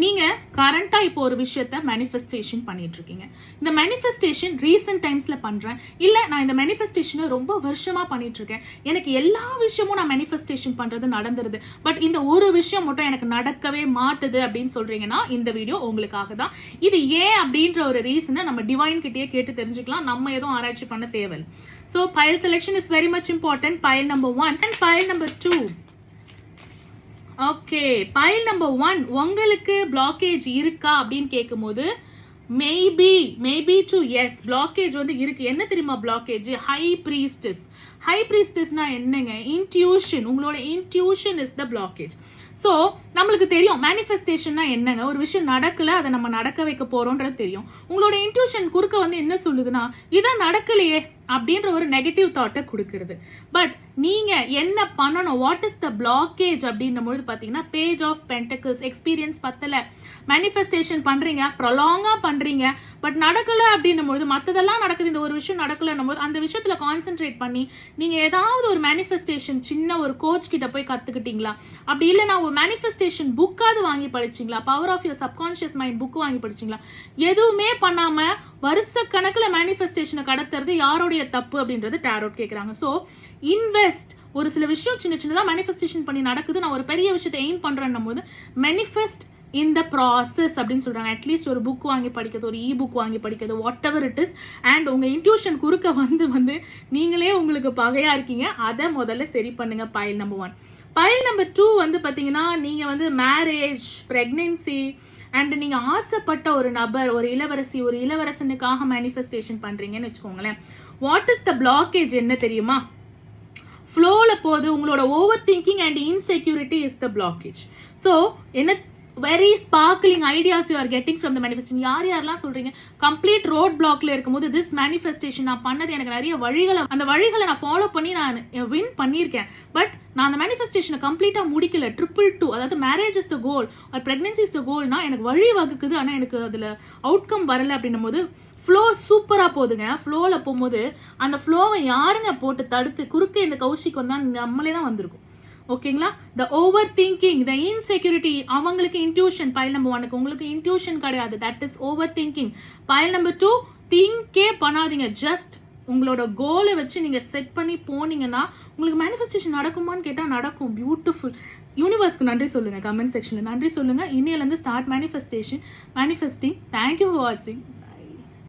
நீங்க கரண்டா இப்போ ஒரு விஷயத்த மேனிஃபெஸ்டேஷன் பண்ணிட்டு இருக்கீங்க. இந்த மேனிஃபெஸ்டேஷன் ரீசன்ட் டைம்ஸ்ல பண்றேன், இல்ல நான் இந்த மேனிஃபெஸ்டேஷனை ரொம்ப வருஷமா பண்ணிட்டு இருக்கேன், எனக்கு எல்லா விஷயமும் நான் மேனிஃபெஸ்டேஷன் பண்றது நடந்துருது, பட் இந்த ஒரு விஷயம் மட்டும் எனக்கு நடக்கவே மாட்டுது அப்படின்னு சொல்றீங்கன்னா இந்த வீடியோ உங்களுக்காக தான். இது ஏன் அப்படின்ற ஒரு ரீசனை நம்ம டிவைன் கிட்டயே கேட்டு தெரிஞ்சுக்கலாம், நம்ம எதுவும் ஆராய்ச்சி பண்ண தேவை. So pile selection is very much important. Pile number 1 and pile number 2. Okay, file number 1 உங்களுக்கு பிளாக்கேஜ் இருக்கா அப்படின்னு கேட்கும்போது மேபி டு எஸ், பிளாக்கேஜ் வந்து இருக்கு. என்ன தெரியுமா பிளாக்கேஜ்? ஹை ப்ரீஸ்டஸ்னா என்னங்க? இன்ட்யூஷன். உங்களோட intuition is the blockage. So நம்மளுக்கு தெரியும் மேனிஃபெஸ்டேஷன்னா என்னங்க, ஒரு விஷயம் நடக்கல, அதை நம்ம நடக்க வைக்க போறோம்ன்றது தெரியும். உங்களோட இன்ட்யூஷன் குறுக்க வந்து என்ன சொல்லுதுன்னா, இதான் நடக்கலையே அப்படின்ற ஒரு நெகட்டிவ் தாட்டை கொடுக்கறது. பட் நீங்க என்ன பண்ணணும், வாட் இஸ் த பிளாக்கேஜ் அப்படின்னும் போது பாத்தீங்கன்னா பேஜ் ஆஃப் பென்டக்கிள்ஸ். எக்ஸ்பீரியன்ஸ் பத்தல, மேனிஃபெஸ்டேஷன் பண்றீங்க, ப்ரொலாங்கா பண்றீங்க, பட் நடக்கல அப்படின்னும் போது மற்றதெல்லாம் நடக்குது, இந்த ஒரு விஷயம் நடக்கலன்னும் போது அந்த விஷயத்துல கான்சென்ட்ரேட் பண்ணி நீங்க ஏதாவது ஒரு மேனிஃபெஸ்டேஷன் சின்ன ஒரு கோச் கிட்ட போய் கத்துக்கிட்டீங்களா? அப்படி இல்லைன்னா ஒரு மேனிஃபெஸ்டேஷன் புக்காவது வாங்கி படிச்சீங்களா? Power of your subconscious mind book வாங்கி படிச்சீங்களா? எதுவுமே பண்ணாம வருஷ கணக்குல மேனிஃபெஸ்டேஷனை கடத்துறது யாருடைய தப்பு அப்படின்றது டாரோட் கேக்குறாங்க. So invest. ஒரு சில விஷயம் சின்ன சின்னதா மேனிஃபெஸ்டேஷன் பண்ணி நடக்குது, நான் ஒரு பெரிய விஷயத்தை எய்ம் பண்றேன்னும் போது மேனிஃபெஸ்ட் இன் த ப்ராசஸ் அப்படின்னு சொல்றாங்க. அட்லீஸ்ட் ஒரு புக் வாங்கி படிக்கிறது, ஒரு புக் வாங்கி படிக்கிறது, what ever it is. And உங்க இன்ட்யூஷன் குறுக்க வந்து நீங்களே உங்களுக்கு பகையா இருக்கீங்க, அதை முதல்ல சரி பண்ணுங்க. File number 1. பைல் நம்பர் 2 வந்து பாத்தீங்கன்னா நீங்க வந்து மேரேஜ், பிரெக்னன்சி அண்ட் நீங்க ஆசைப்பட்ட ஒரு நபர், ஒரு இளவரசி, ஒரு இளவரசனுக்காக மேனிஃபெஸ்டேஷன் பண்றீங்கன்னு வச்சுக்கோங்களேன். வாட் இஸ் த பிளாக்கேஜ் என்ன தெரியுமா? ஃப்ளோல போது உங்களோட over thinking and insecurity is the blockage. So என்ன very sparkling ideas you are getting from the manifestation. யாரெல்லாம் சொல்றீங்க கம்ப்ளீட் ரோட் பிளாக்ல இருக்கும்போது திஸ் மேனிஃபெஸ்டேஷன் நான் பண்ணது எனக்கு நிறைய வழிகளை, அந்த வழிகளை நான் ஃபாலோ பண்ணி நான் வின் பண்ணியிருக்கேன், பட் நான் அந்த மேனிஃபெஸ்டேஷனை கம்ப்ளீட்டா முடிக்கல. 222, அதாவது marriage is the goal or pregnancy is the கோல்னா எனக்கு வழி வகுக்குது, ஆனா எனக்கு அதுல அவுட்கம் வரல அப்படின்னும் போது ஃப்ளோ சூப்பரா போகுதுங்க. ஃப்ளோல போகும்போது அந்த ஃப்ளோவை யாருங்க போட்டு தடுத்து குறுக்க இந்த கௌஷிக் வந்தா நம்மளே தான் வந்திருக்கும். ஓகேங்களா? The over thinking, the insecurity, அவங்களுக்கு இன்ட்யூஷன். பைல் நம்பர் 1க்கு உங்களுக்கு இன்ட்யூஷன் கிடையாது, that is over thinking. File number 2 திங்கே பண்ணாதீங்க, ஜஸ்ட் உங்களோட கோலை வச்சு நீங்க செட் பண்ணி போனீங்கன்னா உங்களுக்கு மேனிஃபெஸ்டேஷன் நடக்குமான்னு கேட்டா நடக்கும். பியூட்டிஃபுல். யூனிவர்ஸ்க்கு நன்றி சொல்லுங்க, கமெண்ட் செக்ஷன்ல நன்றி சொல்லுங்க. இன்னையில இருந்து ஸ்டார்ட் மேனிஃபெஸ்டிங். தேங்க்யூ ஃபார் வாட்சிங்.